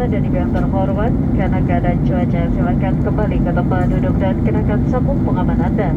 berada di yang terhormat, karena keadaan cuaca, silakan kembali ke tempat duduk dan kenakan sabuk pengaman Anda.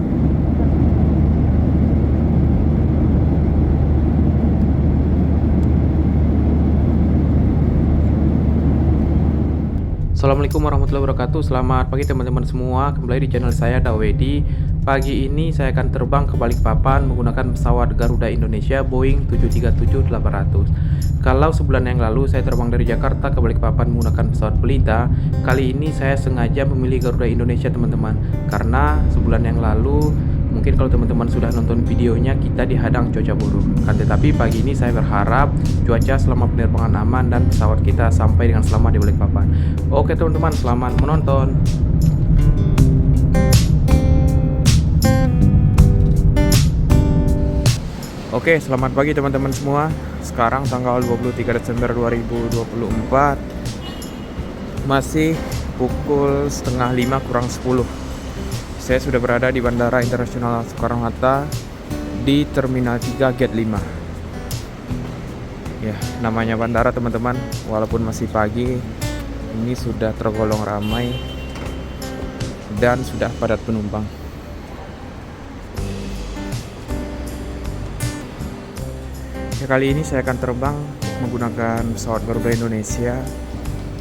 Assalamualaikum warahmatullahi wabarakatuh. Selamat pagi teman-teman semua. Kembali di channel saya Dawedi. Pagi ini saya akan terbang ke Balikpapan menggunakan pesawat Garuda Indonesia Boeing 737-800. Kalau sebulan yang lalu saya terbang dari Jakarta ke Balikpapan menggunakan pesawat Pelita, kali ini saya sengaja memilih Garuda Indonesia teman-teman. Karena sebulan yang lalu mungkin kalau teman-teman sudah nonton videonya, kita dihadang cuaca buruk. Tetapi pagi ini saya berharap cuaca selama penerbangan aman dan pesawat kita sampai dengan selamat di Balikpapan. Oke teman-teman, selamat menonton. Oke, selamat pagi teman-teman semua. Sekarang tanggal 23 Desember 2024. Masih pukul setengah 5 kurang 10. Saya sudah berada di Bandara Internasional Soekarno-Hatta di Terminal 3 Gate 5. Ya, namanya bandara teman-teman, walaupun masih pagi, ini sudah tergolong ramai dan sudah padat penumpang. Ya, kali ini saya akan terbang menggunakan pesawat Garuda Indonesia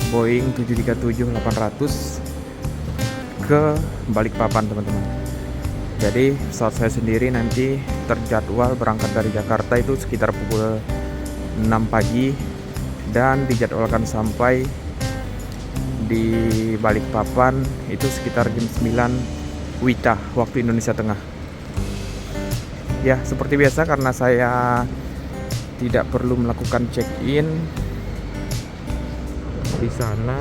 Boeing 737-800 ke Balikpapan teman-teman. Jadi pesawat saya sendiri nanti terjadwal berangkat dari Jakarta itu sekitar pukul 6 pagi dan dijadwalkan sampai di Balikpapan itu sekitar jam 9 WITA waktu Indonesia Tengah. Ya, seperti biasa karena saya tidak perlu melakukan check-in di sana.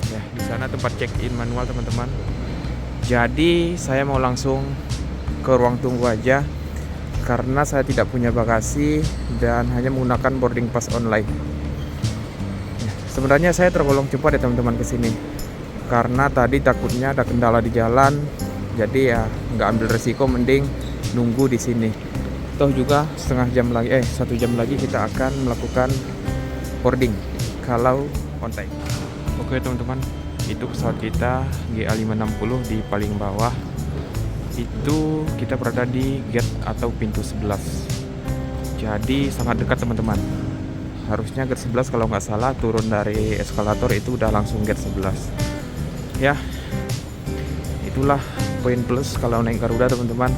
Ya, di sana tempat check-in manual teman-teman. Jadi saya mau langsung ke ruang tunggu aja karena saya tidak punya bagasi dan hanya menggunakan boarding pass online. Ya, sebenarnya saya tergolong cepat ya teman-teman kesini karena tadi takutnya ada kendala di jalan. Jadi ya nggak ambil resiko, mending nunggu di sini. Toh juga setengah jam lagi, 1 jam lagi kita akan melakukan boarding kalau on time. Oke teman-teman, itu pesawat kita GA560 di paling bawah. Itu kita berada di gate atau pintu 11. Jadi sangat dekat teman-teman. Harusnya gate 11 kalau nggak salah, turun dari eskalator itu udah langsung gate 11. Ya, itulah poin plus kalau naik Garuda teman-teman.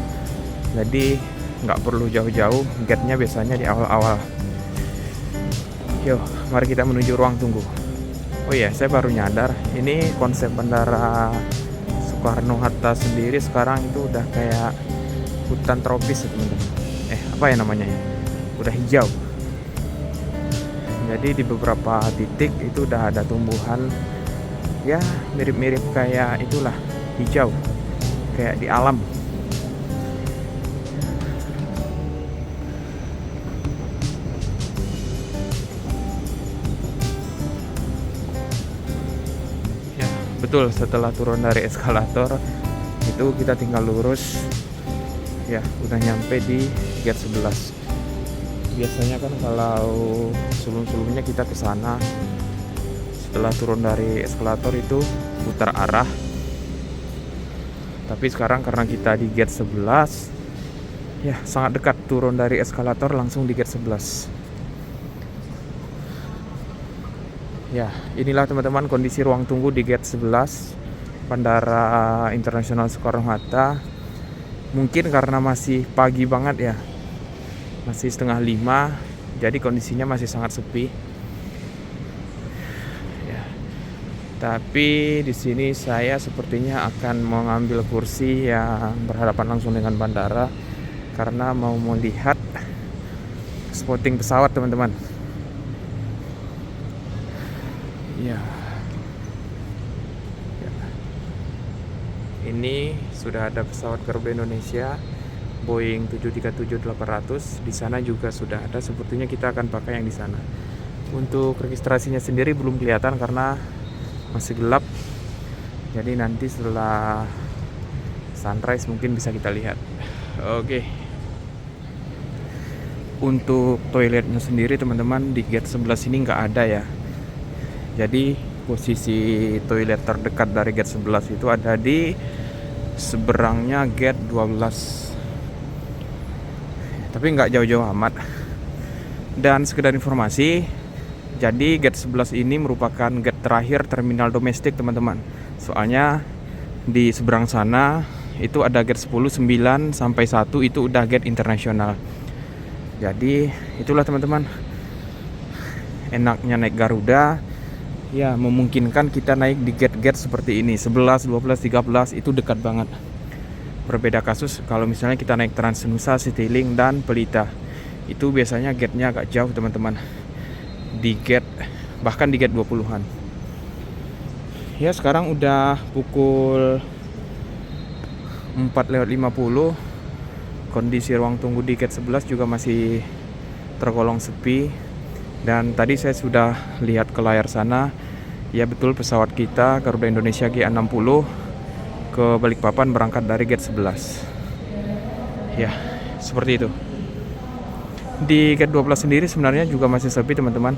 Jadi nggak perlu jauh-jauh, gate-nya biasanya di awal-awal. Yuk, mari kita menuju ruang tunggu. Oh iya, saya baru nyadar, ini konsep Bandara Soekarno-Hatta sendiri sekarang itu udah kayak hutan tropis ya teman-teman. Apa ya namanya ya? Udah hijau. Jadi di beberapa titik itu udah ada tumbuhan ya mirip-mirip kayak itulah, hijau. Kayak di alam. Betul, setelah turun dari eskalator itu kita tinggal lurus. Ya, udah nyampe di gate 11. Biasanya kan kalau sebelum-sebelumnya kita ke sana setelah turun dari eskalator itu putar arah. Tapi sekarang karena kita di gate 11, ya sangat dekat, turun dari eskalator langsung di gate 11. Ya, inilah teman-teman kondisi ruang tunggu di gate 11 Bandara Internasional Soekarno-Hatta. Mungkin karena masih pagi banget ya, masih setengah 5, jadi kondisinya masih sangat sepi. Ya, tapi di sini saya sepertinya akan mengambil kursi yang berhadapan langsung dengan bandara karena mau melihat spotting pesawat teman-teman. Ya. Ini sudah ada pesawat Garuda Indonesia Boeing 737-800. Di sana juga sudah ada. Sepertinya kita akan pakai yang di sana. Untuk registrasinya sendiri belum kelihatan karena masih gelap. Jadi nanti setelah sunrise mungkin bisa kita lihat. Oke. Untuk toiletnya sendiri teman-teman di gate 11 ini nggak ada ya. Jadi posisi toilet terdekat dari gate 11 itu ada di seberangnya gate 12. Tapi nggak jauh-jauh amat. Dan sekedar informasi, jadi gate 11 ini merupakan gate terakhir terminal domestik, teman-teman. Soalnya di seberang sana itu ada gate 10, 9 sampai 1 itu udah gate internasional. Jadi itulah teman-teman, enaknya naik Garuda ya, memungkinkan kita naik di gate-gate seperti ini 11, 12, 13 itu dekat banget. Berbeda kasus kalau misalnya kita naik Transnusa, Citylink dan Pelita, itu biasanya gate-nya agak jauh teman-teman, di gate, bahkan di gate 20-an. Ya sekarang udah pukul 4:50. Kondisi ruang tunggu di gate 11 juga masih tergolong sepi. Dan tadi saya sudah lihat ke layar sana, ya betul, pesawat kita Garuda Indonesia G60 ke Balikpapan berangkat dari gate 11. Ya, seperti itu. Di gate 12 sendiri sebenarnya juga masih sepi teman-teman.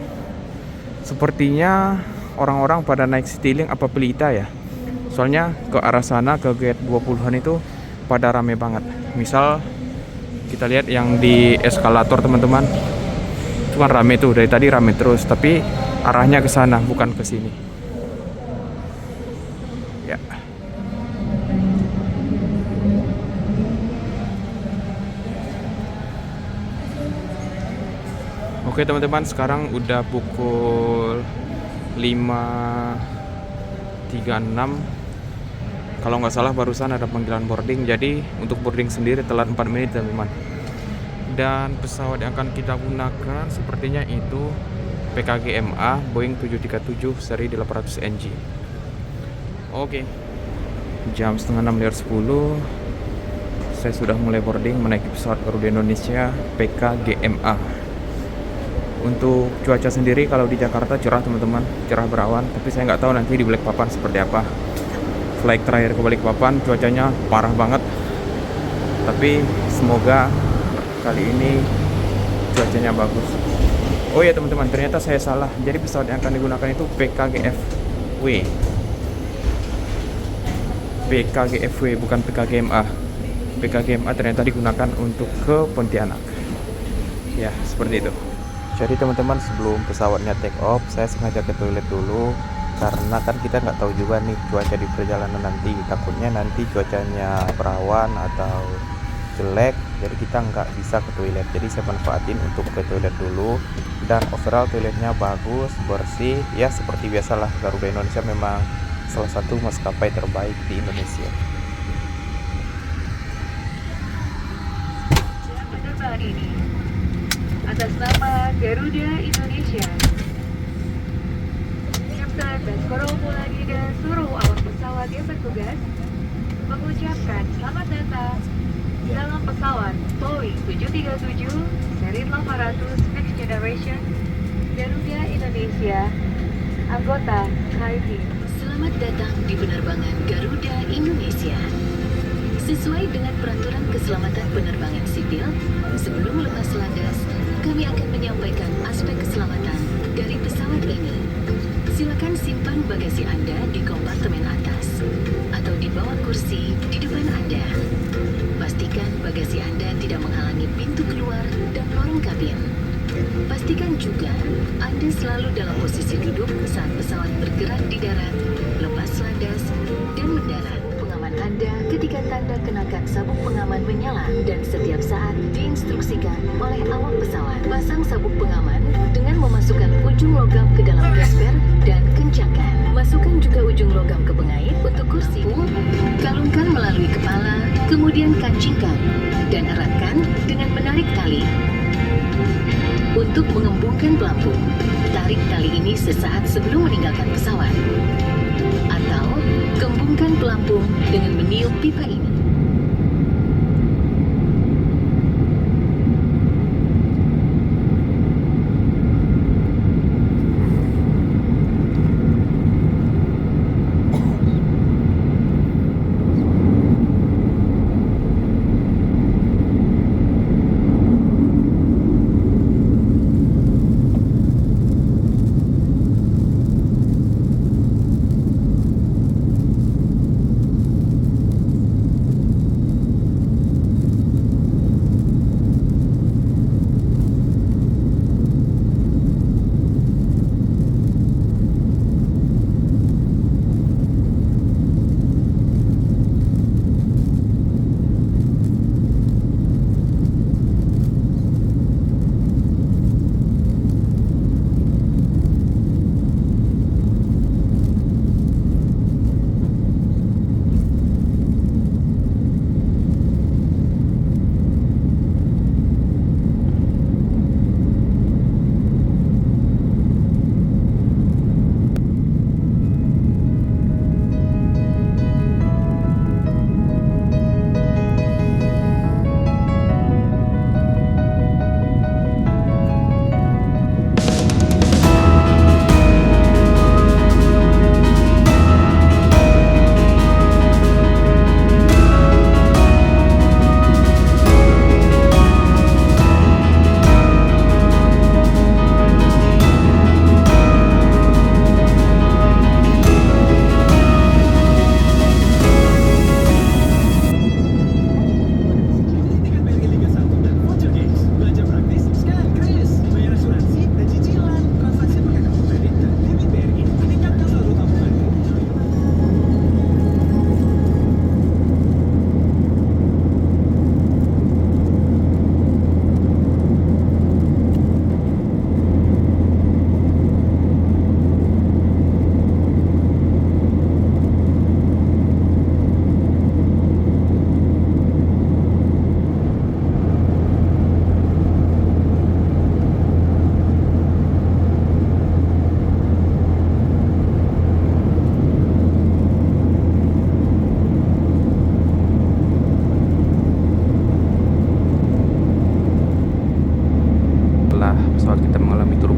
Sepertinya orang-orang pada naik Citylink apa Pelita ya. Soalnya ke arah sana, ke gate 20-an itu pada rame banget. Misal kita lihat yang di eskalator teman-teman, itu kan rame tuh, dari tadi rame terus, tapi arahnya ke sana bukan ke sini. Ya. Oke teman-teman, sekarang udah pukul 5.36. Kalau nggak salah barusan ada panggilan boarding, jadi untuk boarding sendiri telat 4 menit teman-teman. Dan pesawat yang akan kita gunakan sepertinya itu PKGMA Boeing 737 seri 800 NG. Oke, jam setengah 6:10 saya sudah mulai boarding menaiki pesawat Garuda Indonesia PKGMA. Untuk cuaca sendiri kalau di Jakarta cerah teman-teman, cerah berawan, tapi saya nggak tahu nanti di Balikpapan seperti apa. Flight terakhir ke Balikpapan cuacanya parah banget, tapi semoga kali ini cuacanya bagus. Oh ya teman-teman, ternyata saya salah. Jadi pesawat yang akan digunakan itu PKGFW. PKGFW bukan PKGMA. PKGMA ternyata digunakan untuk ke Pontianak. Ya, seperti itu. Jadi teman-teman, sebelum pesawatnya take off, saya sengaja ke toilet dulu. Karena kan kita nggak tahu juga nih cuaca di perjalanan nanti. Takutnya nanti cuacanya berawan atau jelek, jadi kita nggak bisa ke toilet. Jadi saya manfaatin untuk ke toilet dulu. Dan overall toiletnya bagus, bersih. Ya seperti biasalah, Garuda Indonesia memang salah satu maskapai terbaik di Indonesia. Penerbangan ini atas nama Garuda Indonesia, Kapten Baskoro Muladi dan seluruh awak pesawat yang bertugas mengucapkan selamat datang dalam pesawat Boeing 737 seri 800 Next Generation Garuda Indonesia, anggota KIT. Selamat datang di penerbangan Garuda Indonesia. Sesuai dengan peraturan keselamatan penerbangan sipil, sebelum lepas landas, kami akan menyampaikan aspek keselamatan dari pesawat ini. Silakan simpan bagasi Anda di kompartemen atas atau di bawah kursi di depan Anda. Pastikan bagasi Anda tidak menghalangi pintu keluar dan lorong kabin. Pastikan juga Anda selalu dalam posisi duduk saat pesawat bergerak di darat, lepas landas, dan mendarat. Pengaman Anda ketika tanda kenakan sabuk pengaman menyala dan setiap saat diinstruksikan oleh awak pesawat. Pasang sabuk pengaman dengan memasukkan ujung logam ke dalam gesper dan kencangkan. Masukkan juga ujung logam ke pengait untuk kursi. Kalungkan melalui kepala, kemudian kancingkan dan eratkan dengan menarik tali. Untuk mengembungkan pelampung, tarik tali ini sesaat sebelum meninggalkan pesawat. Atau kembungkan pelampung dengan meniup pipa ini.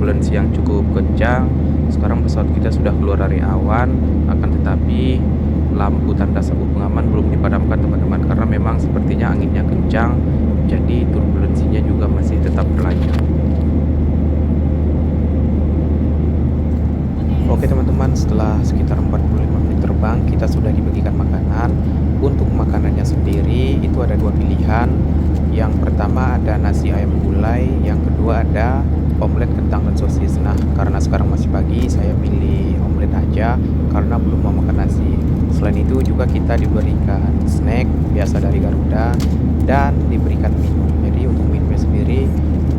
turbulensi yang cukup kencang. Sekarang pesawat kita sudah keluar dari awan, akan tetapi lampu tanda sabuk pengaman belum dipadamkan teman-teman, karena memang sepertinya anginnya kencang, jadi turbulensinya juga masih tetap berlanjut. Oke teman-teman, setelah sekitar 45 menit terbang, kita sudah dibagikan makanan. Untuk makanannya sendiri itu ada dua pilihan. Yang pertama ada nasi ayam gulai, yang kedua ada omelet kentang dan sosis. Nah, karena sekarang masih pagi, saya pilih omelet aja karena belum mau makan nasi. Selain itu juga kita diberikan snack biasa dari Garuda dan diberikan minum. Jadi untuk minumnya sendiri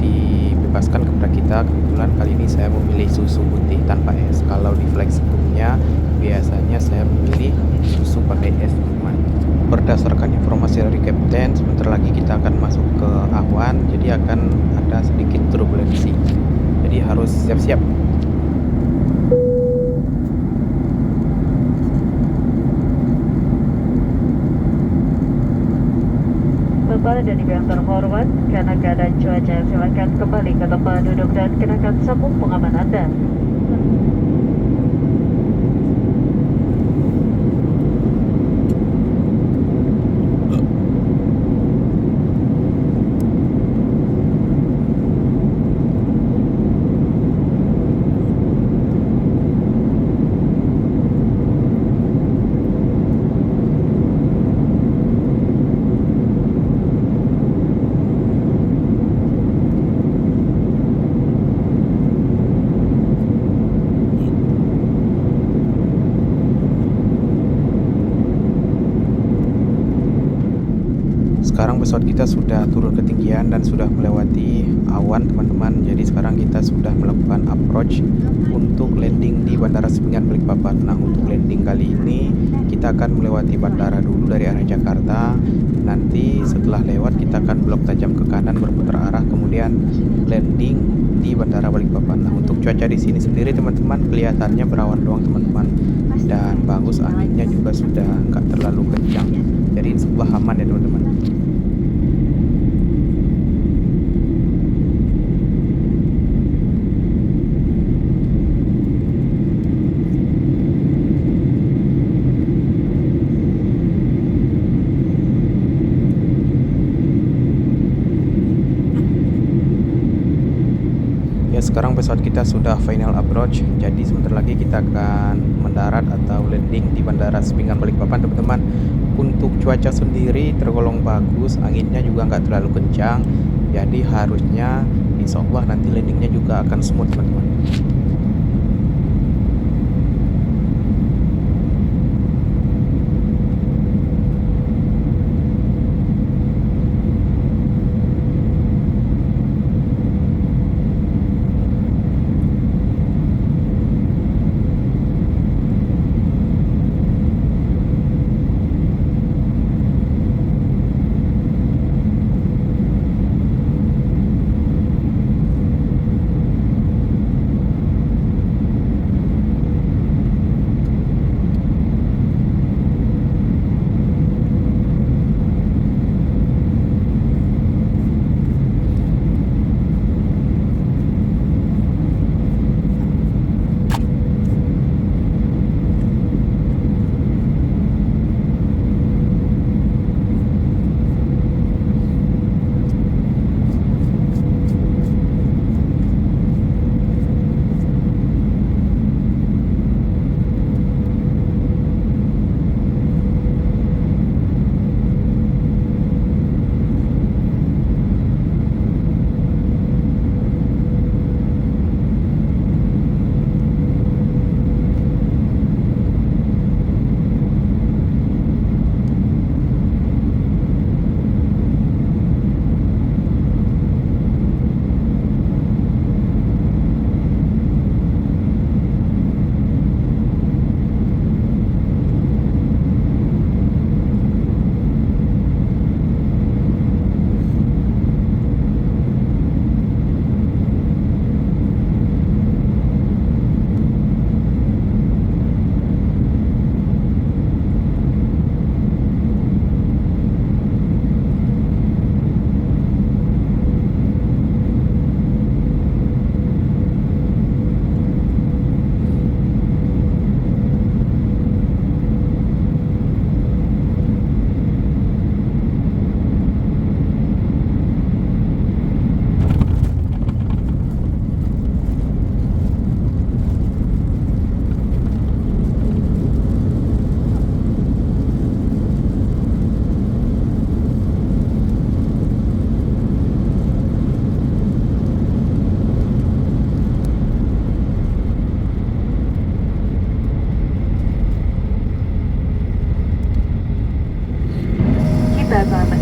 dibebaskan kepada kita. Kebetulan kali ini saya memilih susu putih tanpa es. Kalau di flight sebelumnya biasanya saya memilih susu pakai es teman. Berdasarkan informasi dari Kapten, sebentar lagi kita akan masuk ke awan, jadi akan ada sedikit turbulensi. Jadi harus siap-siap. Bapak dan Ibu yang terhormat, karena keadaan cuaca, silakan kembali ke tempat duduk dan kenakan sabuk pengaman Anda. Sekarang pesawat kita sudah turun ketinggian dan sudah melewati awan teman-teman. Jadi sekarang kita sudah melakukan approach untuk landing di Bandara Sepinggan Balikpapan. Nah, untuk landing kali ini kita akan melewati bandara dulu dari arah Jakarta. Nanti setelah lewat kita akan belok tajam ke kanan berputar arah, kemudian landing di Bandara Balikpapan. Nah, untuk cuaca di sini sendiri teman-teman kelihatannya berawan doang teman-teman, dan bagus, anginnya juga sudah nggak terlalu kencang. Jadi sebuah aman ya teman-teman. Ya, sekarang pesawat kita sudah final approach, jadi sebentar lagi kita akan mendarat atau landing di Bandara Sepinggan Balikpapan teman-teman. Untuk cuaca sendiri tergolong bagus, anginnya juga nggak terlalu kencang, jadi harusnya insya Allah nanti landingnya juga akan smooth teman-teman.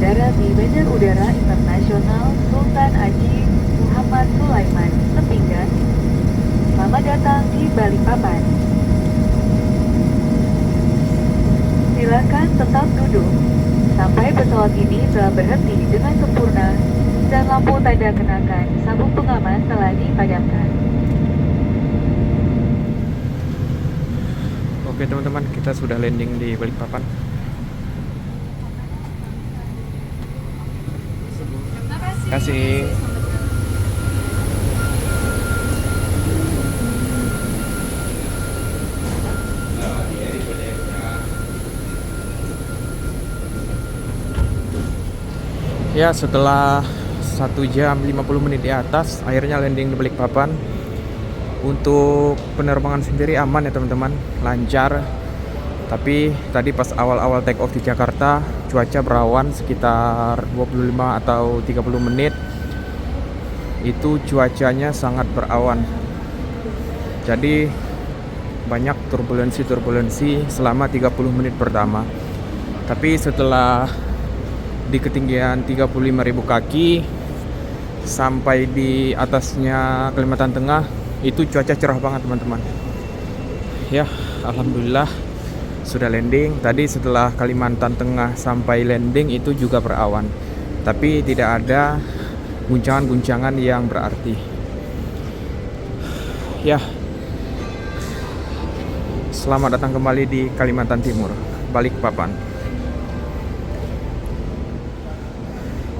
mendarat di Bandar Udara Internasional Sultan Haji Muhammad Sulaiman, Sepinggan. Selamat datang di Balikpapan. Silakan tetap duduk sampai pesawat ini telah berhenti dengan sempurna dan lampu tanda kenakan sabuk pengaman telah dipadamkan. Oke teman-teman, kita sudah landing di Balikpapan. Terima kasih. Ya, setelah 1 jam 50 menit di atas, akhirnya landing di Balikpapan. Untuk penerbangan sendiri aman ya teman-teman, lancar. Tapi tadi pas awal-awal take off di Jakarta, cuaca berawan sekitar 25 atau 30 menit. Itu cuacanya sangat berawan. Jadi banyak turbulensi selama 30 menit pertama. Tapi setelah di ketinggian 35.000 kaki sampai di atasnya Kalimantan Tengah, itu cuaca cerah banget teman-teman. Ya, alhamdulillah sudah landing. Tadi setelah Kalimantan Tengah sampai landing itu juga berawan, tapi tidak ada guncangan-guncangan yang berarti. Ya, selamat datang kembali di Kalimantan Timur, Balikpapan.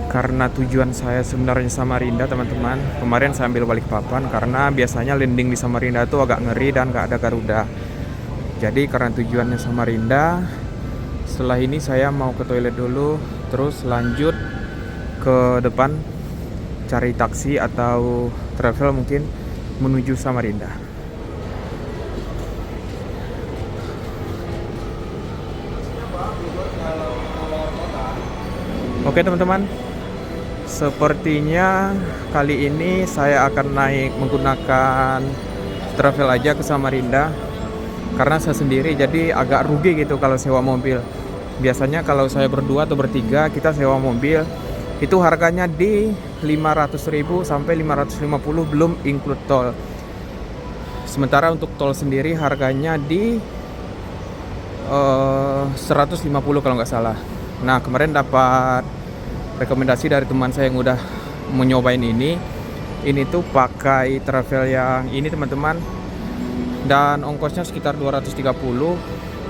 Karena tujuan saya sebenarnya Samarinda teman-teman, kemarin saya ambil Balikpapan karena biasanya landing di Samarinda itu agak ngeri dan gak ada Garuda. Jadi karena tujuannya Samarinda, setelah ini saya mau ke toilet dulu, terus lanjut ke depan cari taksi atau travel mungkin menuju Samarinda. Oke teman-teman, sepertinya kali ini saya akan naik menggunakan travel aja ke Samarinda. Karena saya sendiri jadi agak rugi gitu kalau sewa mobil. Biasanya kalau saya berdua atau bertiga kita sewa mobil, itu harganya di 500.000 sampai 550 belum include tol. Sementara untuk tol sendiri harganya di 150 kalau nggak salah. Nah kemarin dapat rekomendasi dari teman saya yang udah menyobain ini tuh pakai travel yang ini teman-teman, dan ongkosnya sekitar 230.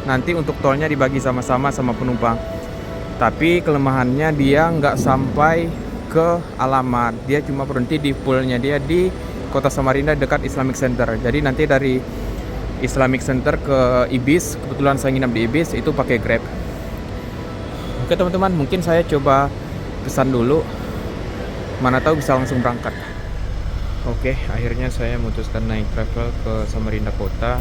Nanti untuk tolnya dibagi sama-sama sama penumpang, tapi kelemahannya dia nggak sampai ke alamat, dia cuma berhenti di poolnya dia di kota Samarinda dekat Islamic Center. Jadi nanti dari Islamic Center ke Ibis, kebetulan saya nginap di Ibis, itu pakai Grab. Oke teman-teman, mungkin saya coba pesan dulu, mana tahu bisa langsung berangkat. Oke, akhirnya saya memutuskan naik travel ke Samarinda Kota.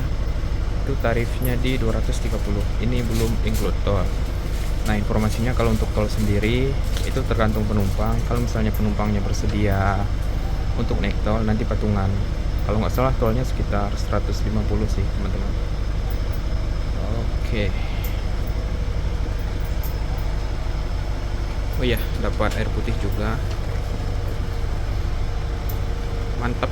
Itu tarifnya di 230. Ini belum include tol. Nah, informasinya kalau untuk tol sendiri itu tergantung penumpang. Kalau misalnya penumpangnya bersedia untuk naik tol, nanti patungan. Kalau nggak salah tolnya sekitar 150 sih, teman-teman. Oke. Oh iya, dapat air putih juga. Mantap.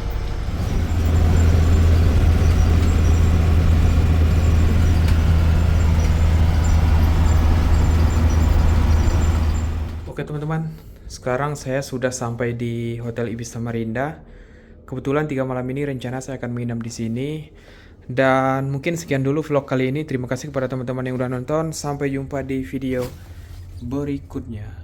Oke teman-teman, sekarang saya sudah sampai di Hotel Ibis Samarinda. Kebetulan 3 malam ini rencana saya akan menginap di sini. Dan mungkin sekian dulu vlog kali ini. Terima kasih kepada teman-teman yang udah nonton. Sampai jumpa di video berikutnya.